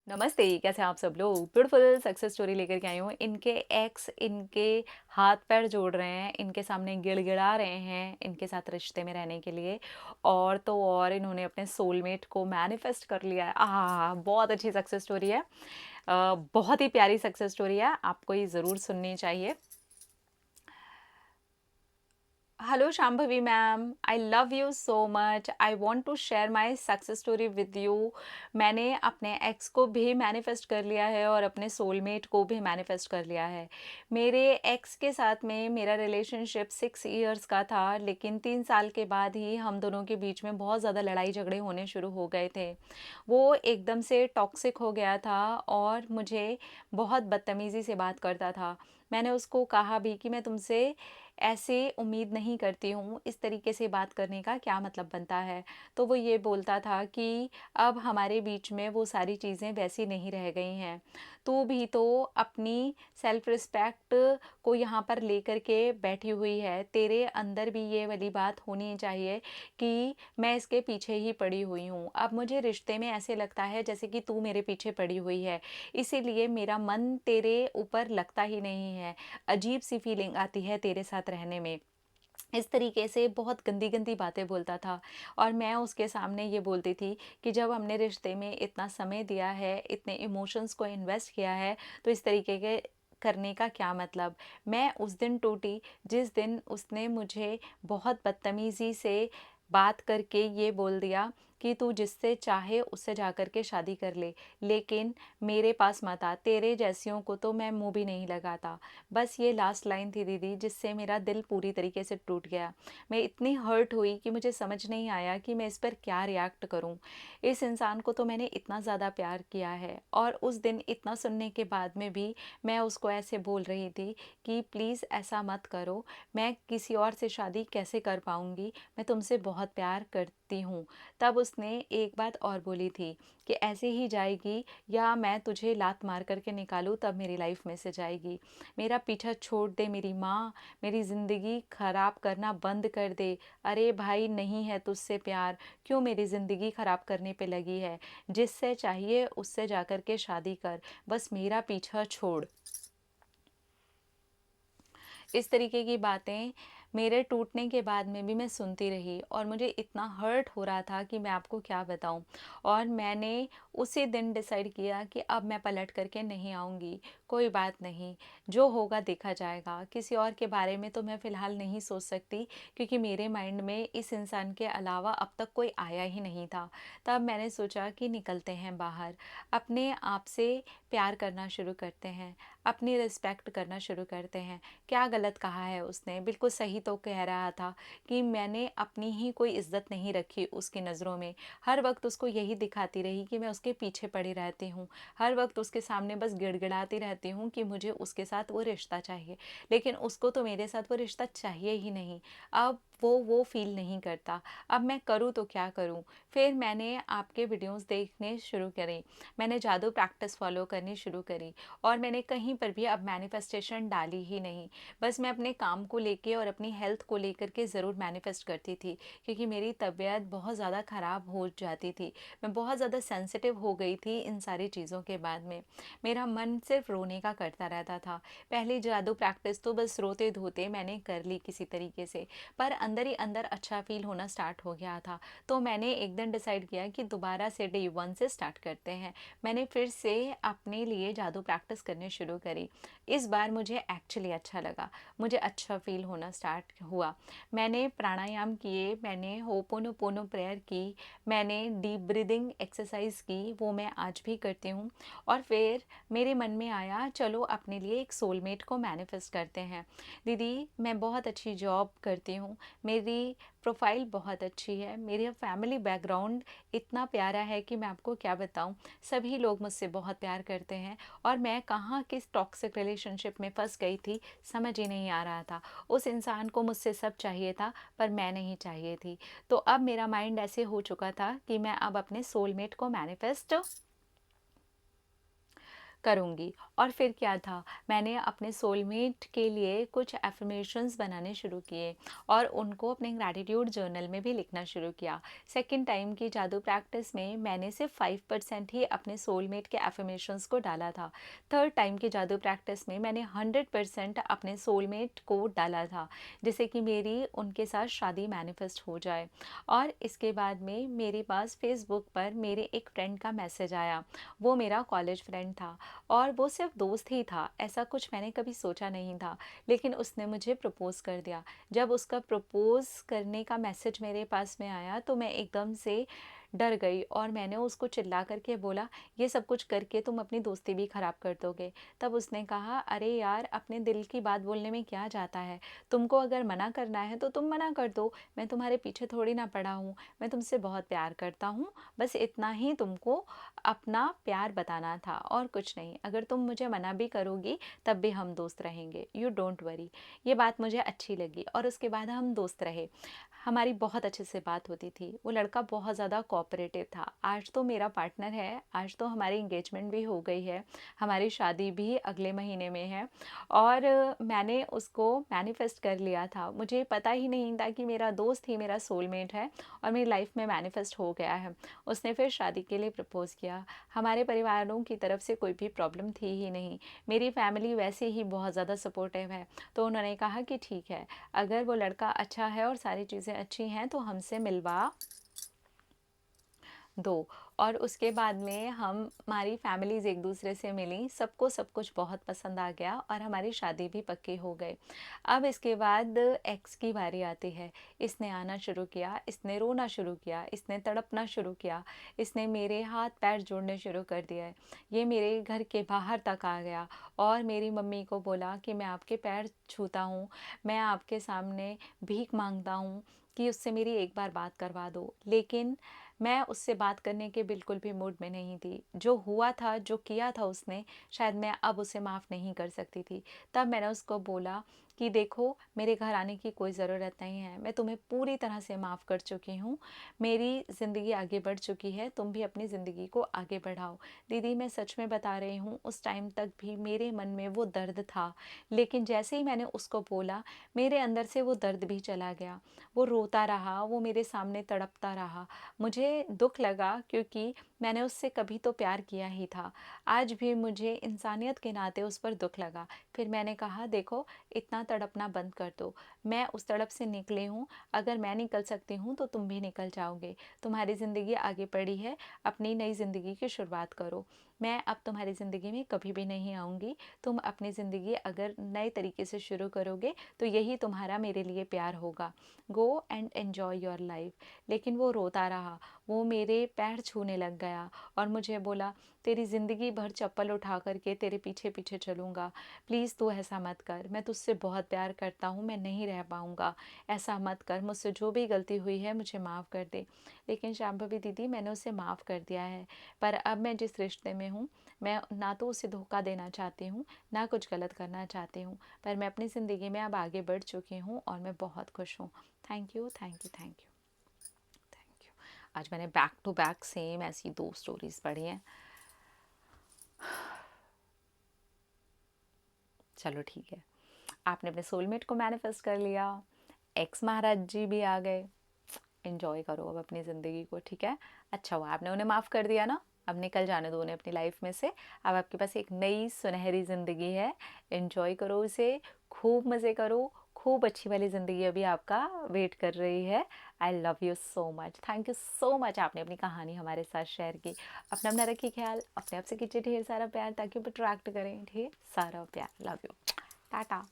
नमस्ते, कैसे हैं आप सब लोग? ब्यूटीफुल सक्सेस स्टोरी लेकर के आई हूँ। इनके एक्स इनके हाथ-पैर जोड़ रहे हैं, इनके सामने गिड़गिड़ा रहे हैं इनके साथ रिश्ते में रहने के लिए और तो और इन्होंने अपने सोलमेट को मैनिफेस्ट कर लिया है। आहा! बहुत अच्छी सक्सेस स्टोरी है। बहुत ही प्यारी सक्सेस स्टोरी है, आपको ये ज़रूर सुननी चाहिए। Hello Shambhavi ma'am, I love you so much. I want to share my success story with you. मैंने अपने एक्स को भी मैनिफेस्ट कर लिया है और अपने सोलमेट को भी मैनिफेस्ट कर लिया है। मेरे एक्स के साथ में मेरा रिलेशनशिप 6 इयर्स का था, लेकिन 3 साल के बाद ही हम दोनों के बीच में बहुत ज़्यादा लड़ाई झगड़े होने शुरू हो गए थे। वो एकदम से टॉक्सिक हो गया था और मुझे बहुत बदतमीज़ी से बात करता था। मैंने उसको कहा भी कि मैं तुमसे ऐसे उम्मीद नहीं करती हूँ, इस तरीके से बात करने का क्या मतलब बनता है? तो वो ये बोलता था कि अब हमारे बीच में वो सारी चीज़ें वैसी नहीं रह गई हैं। तू भी तो अपनी सेल्फ रिस्पेक्ट को यहाँ पर लेकर के बैठी हुई है। तेरे अंदर भी ये वाली बात होनी चाहिए कि मैं इसके पीछे ही पड़ी हुई हूँ। अब मुझे रिश्ते में ऐसे लगता है जैसे कि तू मेरे पीछे पड़ी हुई है, इसीलिए मेरा मन तेरे ऊपर लगता ही नहीं है। अजीब सी फीलिंग आती है तेरे साथ रहने में। इस तरीके से बहुत गंदी-गंदी बातें बोलता था और मैं उसके सामने ये बोलती थी कि जब हमने रिश्ते में इतना समय दिया है, इतने इमोशंस को इन्वेस्ट किया है, तो इस तरीके के करने का क्या मतलब? मैं उस दिन टूटी जिस दिन उसने मुझे बहुत बदतमीज़ी से बात करके ये बोल दिया कि तू जिससे चाहे उससे जाकर के शादी कर ले, लेकिन मेरे पास मत आ, तेरे जैसियों को तो मैं मुँह भी नहीं लगाता। बस ये लास्ट लाइन थी दीदी, जिससे मेरा दिल पूरी तरीके से टूट गया। मैं इतनी हर्ट हुई कि मुझे समझ नहीं आया कि मैं इस पर क्या रिएक्ट करूं। इस इंसान को तो मैंने इतना ज़्यादा प्यार किया है और उस दिन इतना सुनने के बाद में भी मैं उसको ऐसे बोल रही थी कि प्लीज़ ऐसा मत करो, मैं किसी और से शादी कैसे कर पाऊंगी, मैं तुमसे बहुत प्यार करती हूँ। तब उसने एक बात और बोली थी कि ऐसे ही जाएगी या मैं तुझे लात मार करके निकालूं तब मेरी लाइफ में से जाएगी। मेरा पीछा छोड़ दे मेरी माँ, मेरी ज़िंदगी ख़राब करना बंद कर दे। अरे भाई, नहीं है तुझसे प्यार, क्यों मेरी ज़िंदगी ख़राब करने पे लगी है? जिससे चाहिए उससे जाकर के शादी कर, बस मेरा पीछा छोड़। इस तरीके की बातें मेरे टूटने के बाद में भी मैं सुनती रही और मुझे इतना हर्ट हो रहा था कि मैं आपको क्या बताऊं। और मैंने उसी दिन डिसाइड किया कि अब मैं पलट करके नहीं आऊँगी। कोई बात नहीं, जो होगा देखा जाएगा। किसी और के बारे में तो मैं फ़िलहाल नहीं सोच सकती, क्योंकि मेरे माइंड में इस इंसान के अलावा अब तक कोई आया ही नहीं था। तब मैंने सोचा कि निकलते हैं बाहर, अपने आप से प्यार करना शुरू करते हैं, अपनी रिस्पेक्ट करना शुरू करते हैं। क्या गलत कहा है उसने? बिल्कुल सही तो कह रहा था कि मैंने अपनी ही कोई इज़्ज़त नहीं रखी उसकी नज़रों में। हर वक़्त उसको यही दिखाती रही कि मैं उसके पीछे पड़ी रहती हूँ। हर वक़्त उसके सामने बस गिड़गिड़ाती रहती हूँ कि मुझे उसके साथ वो रिश्ता चाहिए। लेकिन उसको तो मेरे साथ वो रिश्ता चाहिए ही नहीं। अब वो फ़ील नहीं करता। अब मैं करूँ तो क्या करूँ? फिर मैंने आपके वीडियोज़ देखने शुरू करे। मैंने जादू प्रैक्टिस फ़ॉलो करनी शुरू करी और मैंने कहीं पर भी अब मैनिफेस्टेशन डाली ही नहीं। बस मैं अपने काम को लेके और अपनी हेल्थ को लेकर के ज़रूर मैनिफेस्ट करती थी, क्योंकि मेरी तबीयत बहुत ज़्यादा ख़राब हो जाती थी। मैं बहुत ज़्यादा सेंसिटिव हो गई थी इन सारी चीज़ों के बाद में। मेरा मन सिर्फ रोने का करता रहता था। पहली जादू प्रैक्टिस तो बस रोते धोते मैंने कर ली किसी तरीके से, पर अंदर ही अंदर अच्छा फील होना स्टार्ट हो गया था। तो मैंने एक दिन डिसाइड किया कि दोबारा से डे 1 से स्टार्ट करते हैं। मैंने फिर से अपने लिए जादू प्रैक्टिस करनी शुरू करी। इस बार मुझे एक्चुअली अच्छा लगा, मुझे अच्छा फ़ील होना स्टार्ट हुआ। मैंने प्राणायाम किए, मैंने होपोनोपोनो प्रेयर की, मैंने डीप ब्रीदिंग एक्सरसाइज की, वो मैं आज भी करती हूँ। और फिर मेरे मन में आया, चलो अपने लिए एक सोलमेट को मैनिफेस्ट करते हैं। दीदी, मैं बहुत अच्छी जॉब करती हूँ, मेरी प्रोफाइल बहुत अच्छी है, मेरा फैमिली बैकग्राउंड इतना प्यारा है कि मैं आपको क्या बताऊँ। सभी लोग मुझसे बहुत प्यार करते हैं और मैं कहाँ किस टॉक्सिक रिलेशनशिप में फंस गई थी, समझ ही नहीं आ रहा था। उस इंसान को मुझसे सब चाहिए था, पर मैं नहीं चाहिए थी। तो अब मेरा माइंड ऐसे हो चुका था कि मैं अब अपने सोलमेट को मैनिफेस्ट करूँगी। और फिर क्या था, मैंने अपने सोलमेट के लिए कुछ अफ़र्मेशंस बनाने शुरू किए और उनको अपने ग्रैटिट्यूड जर्नल में भी लिखना शुरू किया। सेकंड टाइम की जादू प्रैक्टिस में मैंने सिर्फ 5% ही अपने सोलमेट के अफ़र्मेशंस को डाला था। थर्ड टाइम की जादू प्रैक्टिस में मैंने 100% अपने सोलमेट को डाला था, जिससे कि मेरी उनके साथ शादी मैनिफेस्ट हो जाए। और इसके बाद में मेरे पास फ़ेसबुक पर मेरे एक फ्रेंड का मैसेज आया। वो मेरा कॉलेज फ्रेंड था और वो सिर्फ दोस्त ही था, ऐसा कुछ मैंने कभी सोचा नहीं था। लेकिन उसने मुझे प्रपोज़ कर दिया। जब उसका प्रपोज़ करने का मैसेज मेरे पास में आया तो मैं एकदम से डर गई और मैंने उसको चिल्ला करके बोला, ये सब कुछ करके तुम अपनी दोस्ती भी ख़राब कर दोगे। तब उसने कहा, अरे यार, अपने दिल की बात बोलने में क्या जाता है, तुमको अगर मना करना है तो तुम मना कर दो, मैं तुम्हारे पीछे थोड़ी ना पड़ा हूँ, मैं तुमसे बहुत प्यार करता हूँ, बस इतना ही तुमको अपना प्यार बताना था और कुछ नहीं। अगर तुम मुझे मना भी करोगी तब भी हम दोस्त रहेंगे, यू डोंट वरी। ये बात मुझे अच्छी लगी और उसके बाद हम दोस्त रहे। हमारी बहुत अच्छे से बात होती थी। वो लड़का बहुत ज़्यादा कोऑपरेटिव था। आज तो मेरा पार्टनर है, आज तो हमारी एंगेजमेंट भी हो गई है, हमारी शादी भी अगले महीने में है और मैंने उसको मैनिफेस्ट कर लिया था। मुझे पता ही नहीं था कि मेरा दोस्त ही मेरा सोलमेट है और मेरी लाइफ में मैनिफेस्ट हो गया है। उसने फिर शादी के लिए प्रपोज़ किया। हमारे परिवारों की तरफ से कोई भी प्रॉब्लम थी ही नहीं। मेरी फैमिली वैसे ही बहुत ज़्यादा सपोर्टिव है, तो उन्होंने कहा कि ठीक है, अगर वो लड़का अच्छा है और सारी चीज़ें अच्छी हैं तो हमसे मिलवा दो। और उसके बाद में हमारी फैमिलीज़ एक दूसरे से मिली, सबको सब कुछ बहुत पसंद आ गया और हमारी शादी भी पक्की हो गई। अब इसके बाद एक्स की बारी आती है। इसने आना शुरू किया, इसने रोना शुरू किया, इसने तड़पना शुरू किया, इसने मेरे हाथ पैर जोड़ने शुरू कर दिए। ये मेरे घर के बाहर तक आ गया और मेरी मम्मी को बोला कि मैं आपके पैर छूता हूँ, मैं आपके सामने भीख मांगता हूँ कि उससे मेरी एक बार बात करवा दो। लेकिन मैं उससे बात करने के बिल्कुल भी मूड में नहीं थी। जो हुआ था, जो किया था उसने, शायद मैं अब उसे माफ़ नहीं कर सकती थी। तब मैंने उसको बोला कि देखो, मेरे घर आने की कोई ज़रूरत नहीं है, मैं तुम्हें पूरी तरह से माफ़ कर चुकी हूँ, मेरी ज़िंदगी आगे बढ़ चुकी है, तुम भी अपनी ज़िंदगी को आगे बढ़ाओ। दीदी, मैं सच में बता रही हूँ, उस टाइम तक भी मेरे मन में वो दर्द था, लेकिन जैसे ही मैंने उसको बोला, मेरे अंदर से वो दर्द भी चला गया। वो रोता रहा, वो मेरे सामने तड़पता रहा। मुझे दुख लगा क्योंकि मैंने उससे कभी तो प्यार किया ही था। आज भी मुझे इंसानियत के नाते उस पर दुख लगा। फिर मैंने कहा, देखो, इतना तड़पना बंद कर दो, मैं उस तड़प से निकली हूँ, अगर मैं निकल सकती हूँ तो तुम भी निकल जाओगे। तुम्हारी ज़िंदगी आगे पड़ी है, अपनी नई ज़िंदगी की शुरुआत करो। मैं अब तुम्हारी ज़िंदगी में कभी भी नहीं आऊँगी। तुम अपनी ज़िंदगी अगर नए तरीके से शुरू करोगे तो यही तुम्हारा मेरे लिए प्यार होगा। Go and enjoy your life. लेकिन वो रोता रहा, वो मेरे पैर छूने लग गया और मुझे बोला, तेरी ज़िंदगी भर चप्पल उठा करके तेरे पीछे पीछे चलूँगा, प्लीज़ तू ऐसा मत कर, मैं तुझसे बहुत प्यार करता हूँ, मैं नहीं रह पाऊँगा, ऐसा मत कर, मुझसे जो भी गलती हुई है मुझे माफ़ कर दे। लेकिन शांभवी दीदी, मैंने उसे माफ़ कर दिया है, पर अब मैं जिस रिश्ते में हूँ, मैं ना तो उसे धोखा देना चाहती हूँ, ना कुछ गलत करना चाहती हूँ, पर मैं अपनी ज़िंदगी में अब आगे बढ़ चुकी हूँ और मैं बहुत खुश हूँ। Thank you, thank you, thank you, thank you. आज मैंने बैक टू बैक सेम ऐसी 2 स्टोरीज़ पढ़ी हैं। चलो ठीक है, आपने अपने सोलमेट को मैनिफेस्ट कर लिया, एक्स महाराज जी भी आ गए, एंजॉय करो अब अपनी ज़िंदगी को, ठीक है। अच्छा हुआ आपने उन्हें माफ़ कर दिया ना, अब निकल जाने दो उन्हें अपनी लाइफ में से। अब आपके पास एक नई सुनहरी ज़िंदगी है, एंजॉय करो उसे, खूब मज़े करो, खूब अच्छी वाली ज़िंदगी अभी आपका वेट कर रही है। I love you so much, thank you so much, आपने अपनी कहानी हमारे साथ शेयर की। अपना अपना रखिए ख्याल, अपने आप से कीजिए ढेर सारा प्यार ताकि वो अट्रैक्ट करें ढेर सारा प्यार। Love you, Tata.